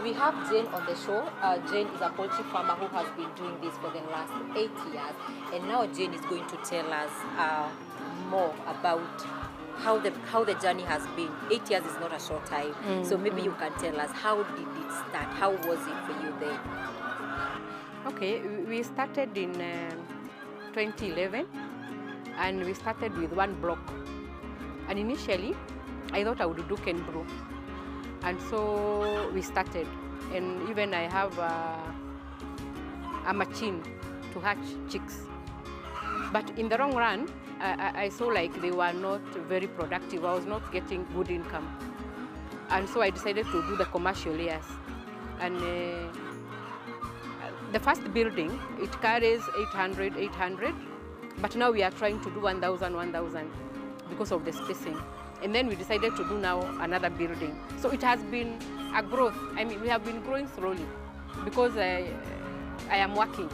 We have Jane on the show. Jane is a poultry farmer who has been doing this for the last 8 years, and now Jane is going to tell us more about how the journey has been. 8 years is not a short time, so maybe you can tell us, how did it start? How was it for you then? Okay, we started in 2011, and we started with one block. And initially, I thought I would do can brew. And so we started, and even I have a machine to hatch chicks. But in the long run, I saw like they were not very productive. I was not getting good income. And so I decided to do the commercial layers. And the first building, it carries 800, but now we are trying to do 1,000 because of the spacing. And then we decided to do now another building. So it has been a growth. I mean, we have been growing slowly because I am working,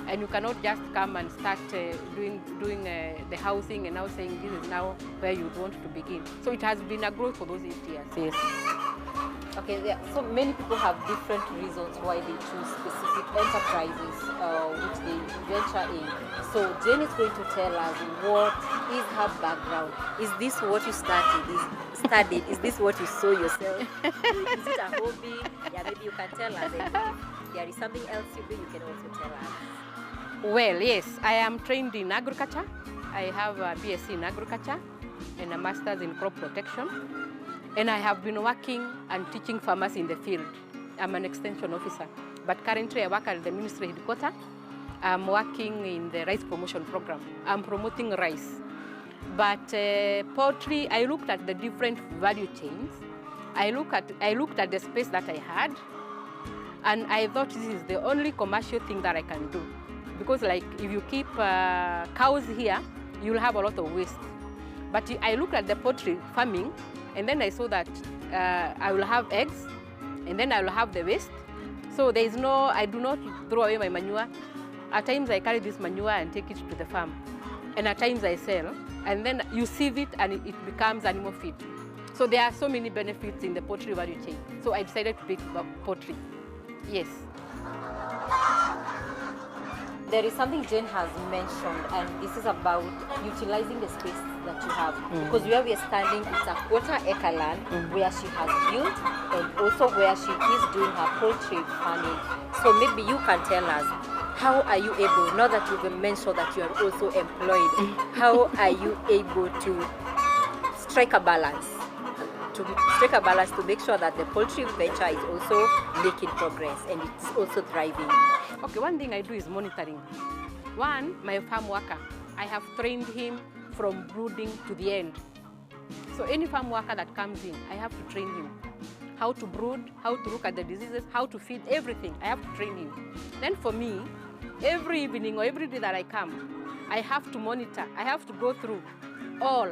and you cannot just come and start doing the housing and now saying this is now where you want to begin. So it has been a growth for those 8 years. Yes. Okay, yeah. So many people have different reasons why they choose specific enterprises which they venture in. So Jane is going to tell us what is her background. Is this what you studied? Is this what you saw yourself? Is it a hobby? Yeah, maybe you can tell us. And if there is something else you do, you can also tell us. Well, yes, I am trained in agriculture. I have a BSc in agriculture and a master's in crop protection. And I have been working and teaching farmers in the field. I'm an extension officer, but currently I work at the ministry headquarters. I'm working in the rice promotion program. I'm promoting rice. But poultry, I looked at the different value chains. I looked at the space that I had, and I thought this is the only commercial thing that I can do. Because like if you keep cows here, you'll have a lot of waste. But I looked at the poultry farming, and then I saw that I will have eggs, and then I will have the waste. So there is no, I do not throw away my manure. At times I carry this manure and take it to the farm. And at times I sell, and then you sieve it and it becomes animal feed. So there are so many benefits in the poultry value chain. So I decided to pick poultry. Yes. There is something Jane has mentioned, and this is about utilizing the space that you have. Because where we are standing, it's a 1/4 acre land where she has built, and also where she is doing her poultry farming. So maybe you can tell us, how are you able, now that you've mentioned that you are also employed, how are you able to strike a balance? To make sure that the poultry venture is also making progress and it's also thriving. Okay, one thing I do is monitoring. One, my farm worker, I have trained him from brooding to the end. So any farm worker that comes in, I have to train him. How to brood, how to look at the diseases, how to feed, everything. I have to train him. Then for me, every evening or every day that I come, I have to monitor. I have to go through all.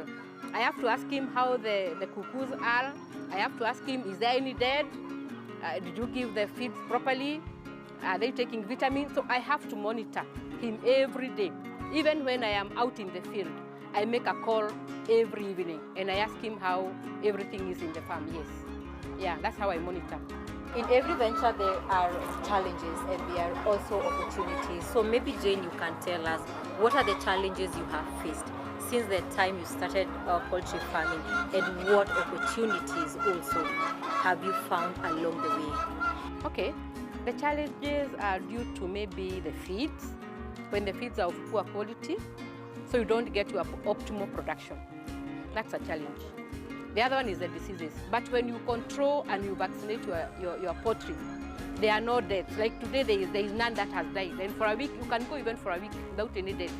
I have to ask him how the cuckoos are. I have to ask him, is there any dead? Did you give the feed properly? Are they taking vitamins? So I have to monitor him every day. Even when I am out in the field, I make a call every evening and I ask him how everything is in the farm. Yes. Yeah, that's how I monitor. In every venture, there are challenges and there are also opportunities. So maybe Jane, you can tell us, what are the challenges you have faced since the time you started poultry farming, and what opportunities also have you found along the way? Okay, the challenges are due to maybe the feeds, when the feeds are of poor quality, so you don't get your optimal production. That's a challenge. The other one is the diseases. But when you control and you vaccinate your poultry, there are no deaths. Like today, there is none that has died. And for a week, you can go even for a week without any deaths.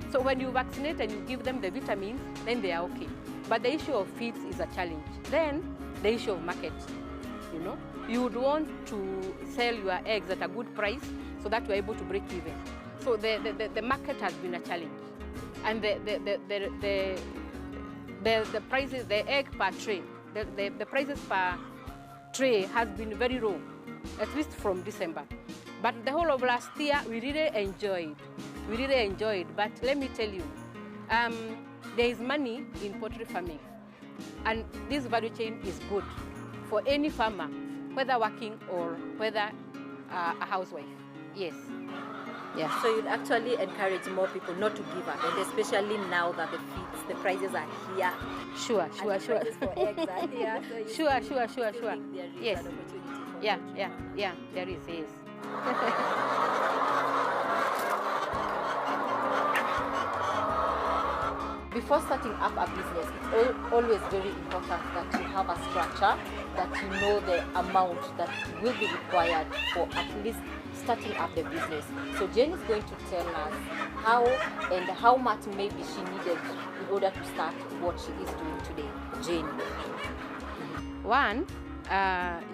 So when you vaccinate and you give them the vitamins, then they are okay. But the issue of feeds is a challenge. Then the issue of market. You know, you would want to sell your eggs at a good price so that you're able to break even. So the market has been a challenge. And the prices, the egg per tray, the prices per tray has been very low, at least from December. But the whole of last year, we really enjoyed. We really enjoyed. But let me tell you, there is money in poultry farming. And this value chain is good for any farmer, whether working or whether a housewife. Yes. Yeah. So you'd actually encourage more people not to give up, and especially now that the prices are here. Sure. And the prices for eggs are here. So Sure. there is Yes. an opportunity for Yeah, poultry yeah, farmers. yeah, there is, yes. Before starting up a business, it's always very important that you have a structure, that you know the amount that will be required for at least starting up the business. So Jane is going to tell us how much maybe she needed in order to start what she is doing today. Jane. One,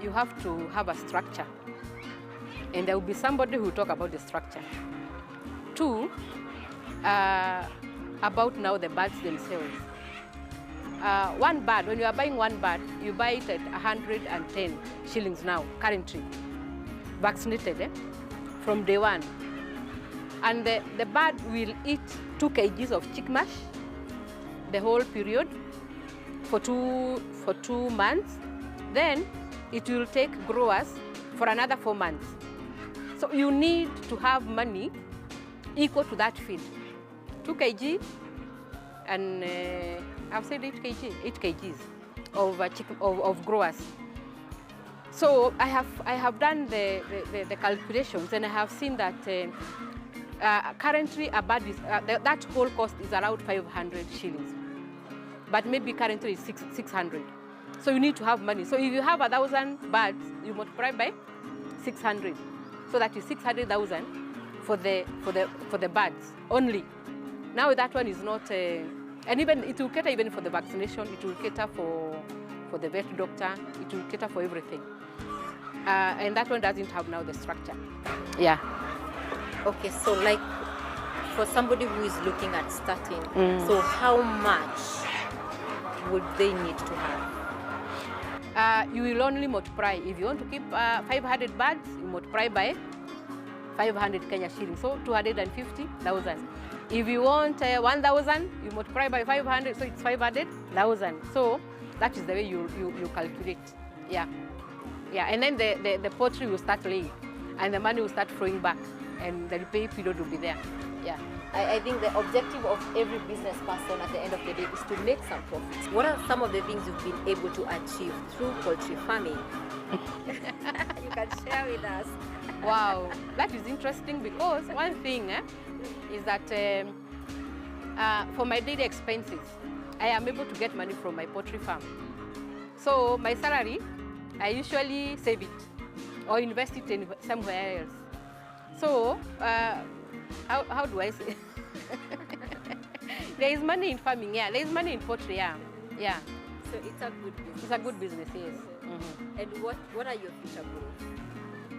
you have to have a structure, and there will be somebody who will talk about the structure. Two, about now the birds themselves. One bird, when you are buying one bird, you buy it at 110 shillings now, currently, vaccinated from day one. And the bird will eat 2 kgs of chick mash the whole period for two months. Then it will take growers for another 4 months. So you need to have money equal to that feed. 2 kg and I've said 8 kgs of growers. So I have done the calculations, and I have seen that currently a bird is, that whole cost is around 500 shillings, but maybe currently it's 600. So you need to have money. So if you have 1,000 birds, you multiply by 600, so that is 600,000 for the birds only. Now that one is not, and even it will cater even for the vaccination. It will cater for the vet doctor. It will cater for everything. And that one doesn't have now the structure. Yeah. Okay, so like for somebody who is looking at starting, so how much would they need to have? You will only multiply. If you want to keep 500 birds, you multiply by 500 Kenya shillings, so 250,000. If you want 1,000, you multiply by 500, so it's 500,000. So that is the way you calculate. Yeah. Yeah, and then the poultry will start laying, and the money will start flowing back, and the repay period will be there. Yeah. I think the objective of every business person at the end of the day is to make some profits. What are some of the things you've been able to achieve through poultry farming? You can share with us. Wow, that is interesting, because one thing is that for my daily expenses, I am able to get money from my poultry farm. So my salary, I usually save it or invest it in somewhere else. So how do I say? There is money in farming, yeah. There is money in poultry, yeah. Yeah. So it's a good business. It's a good business, yes. And what are your future goals?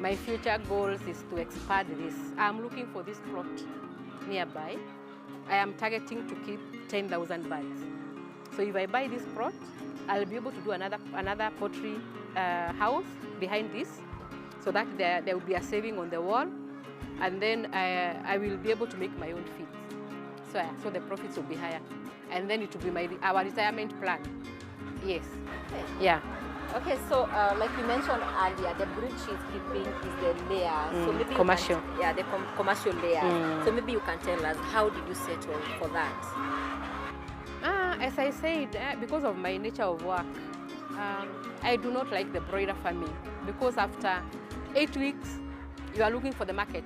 My future goals is to expand this. I'm looking for this plot nearby. I am targeting to keep 10,000 birds. So if I buy this plot, I'll be able to do another poultry house behind this, so that there will be a saving on the wall, and then I will be able to make my own feeds. So the profits will be higher, and then it will be our retirement plan. Yes. Okay. Yeah. Okay, so like you mentioned earlier, the brood she's keeping is the layer. So maybe commercial. The commercial layer. So maybe you can tell us, how did you settle for that? As I said, because of my nature of work, I do not like the broiler farming, because after 8 weeks, you are looking for the market.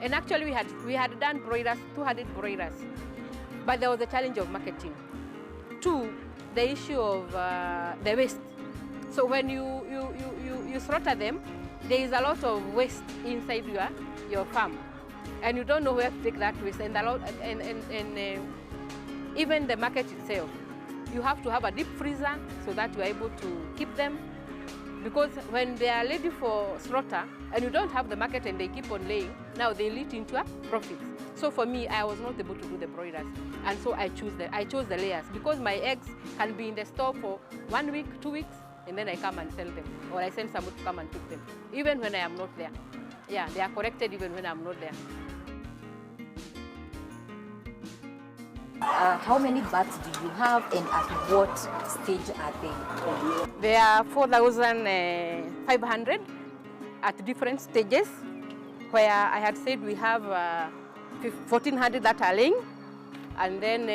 And actually, we had done broilers, 200 broilers, but there was a challenge of marketing. Two, the issue of the waste. So when you slaughter them, there is a lot of waste inside your farm, and you don't know where to take that waste. And even the market itself, you have to have a deep freezer so that you are able to keep them, because when they are ready for slaughter and you don't have the market and they keep on laying, now they lead into a profit. So for me, I was not able to do the broilers. And so I chose the layers because my eggs can be in the store for 1 week, 2 weeks, and then I come and sell them, or I send someone to come and pick them, even when I am not there. Yeah, they are corrected even when I'm not there. How many bats do you have, and at what stage are they? There are 4,500 at different stages, where I had said we have 1,400 that are laying, and then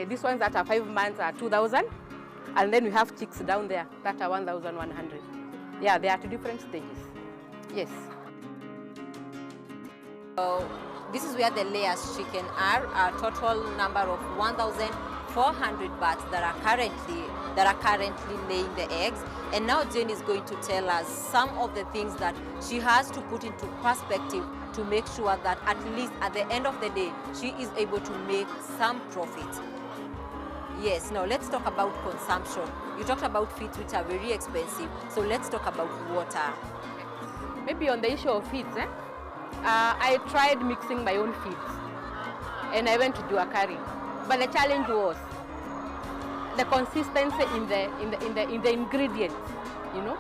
these ones that are 5 months are 2,000, and then we have chicks down there that are 1,100. Yeah, they are at different stages. Yes. So this is where the layers chicken are. A total number of 1,400 bats that are currently laying the eggs. And now Jane is going to tell us some of the things that she has to put into perspective to make sure that at least at the end of the day, she is able to make some profit. Yes, now let's talk about consumption. You talked about feeds, which are very expensive. So let's talk about water. Maybe on the issue of feeds, I tried mixing my own feeds, and I went to do a curry. But the challenge was the consistency in the ingredients. You know,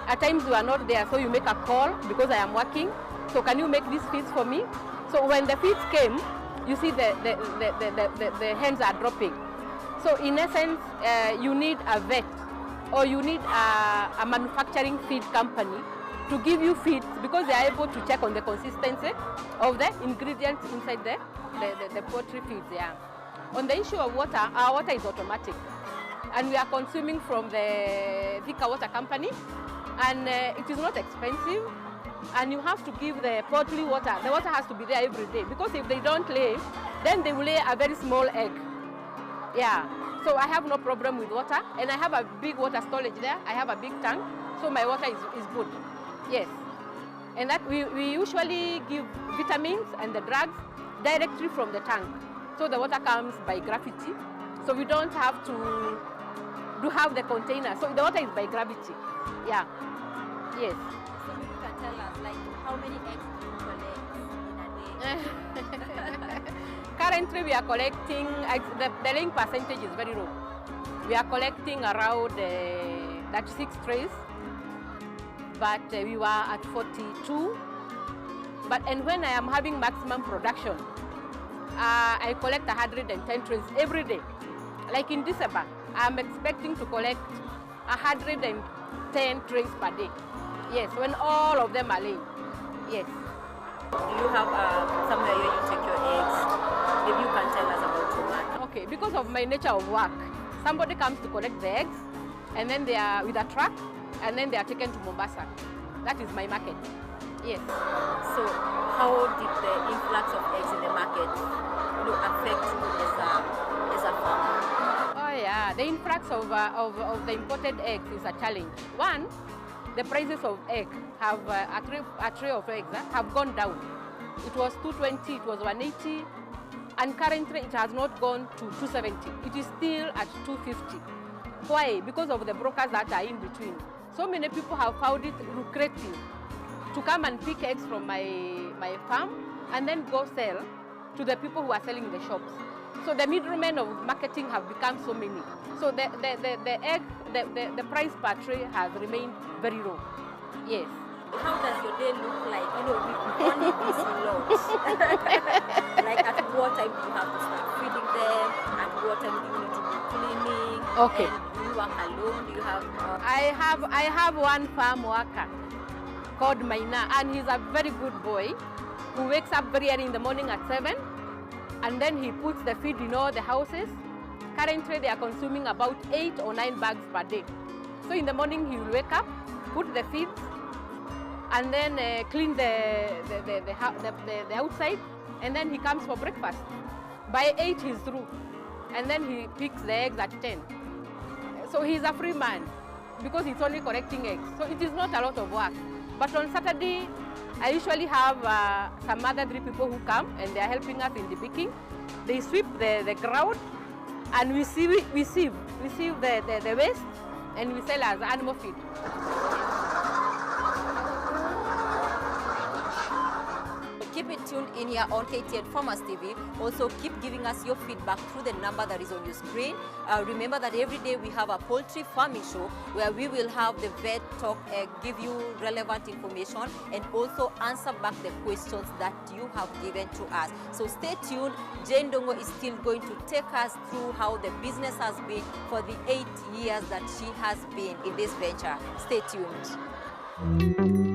at times you are not there, so you make a call because I am working. So can you make these feeds for me? So when the feeds came, you see the hens are dropping. So in essence, you need a vet, or you need a manufacturing feed company to give you feeds, because they are able to check on the consistency of the ingredients inside the poultry feeds. Yeah. On the issue of water, our water is automatic, and we are consuming from the Thika Water Company, and it is not expensive, and you have to give the poultry water. The water has to be there every day, because if they don't lay, then they will lay a very small egg. Yeah. So I have no problem with water, and I have a big water storage there. I have a big tank, so my water is good. Yes, and that we usually give vitamins and the drugs directly from the tank. So the water comes by gravity, so we don't have to have the container. So the water is by gravity. Yeah, yes. So you can tell us, like, how many eggs do you collect in a day? Currently we are collecting, the laying percentage is very low. We are collecting around 36 trays. But we were at 42. And when I am having maximum production, I collect 110 trays every day. Like in December, I'm expecting to collect 110 trays per day. Yes, when all of them are laying. Yes. Do you have somewhere where you take your eggs? Maybe you can tell us about your work. Okay, because of my nature of work, somebody comes to collect the eggs, and then they are with a truck, and then they are taken to Mombasa. That is my market. Yes. So how did the influx of eggs in the market affect you as a farmer? Oh yeah, the influx of the imported eggs is a challenge. One, the prices of egg have a tray of eggs have gone down. It was 220, it was 180, and currently it has not gone to 270. It is still at 250. Why? Because of the brokers that are in between. So many people have found it lucrative to come and pick eggs from my farm and then go sell to the people who are selling in the shops. So the middlemen of marketing have become so many. So the price per tray has remained very low. Yes. How does your day look like? With only these lots. Like at what time do you have to start feeding them? At what time do you need to be cleaning? Okay. And do you work alone? Do you have? I have one farm worker called Maina, and he's a very good boy who wakes up very early in the morning at 7, and then he puts the feed in all the houses. Currently, they are consuming about 8 or 9 bags per day. So in the morning, he will wake up, put the feed, and then clean the outside, and then he comes for breakfast. By 8, he's through, and then he picks the eggs at 10. So he's a free man because he's only collecting eggs. So it is not a lot of work. But on Saturday, I usually have some other 3 people who come, and they are helping us in the picking. They sweep the ground, and we sieve the waste, and we sell as animal feed. keep it tuned in here on KTN Farmers TV. Also, keep giving us your feedback through the number that is on your screen. Remember that every day we have a poultry farming show where we will have the vet talk, give you relevant information, and also answer back the questions that you have given to us. So stay tuned. Jane Dongo is still going to take us through how the business has been for the 8 years that she has been in this venture. Stay tuned.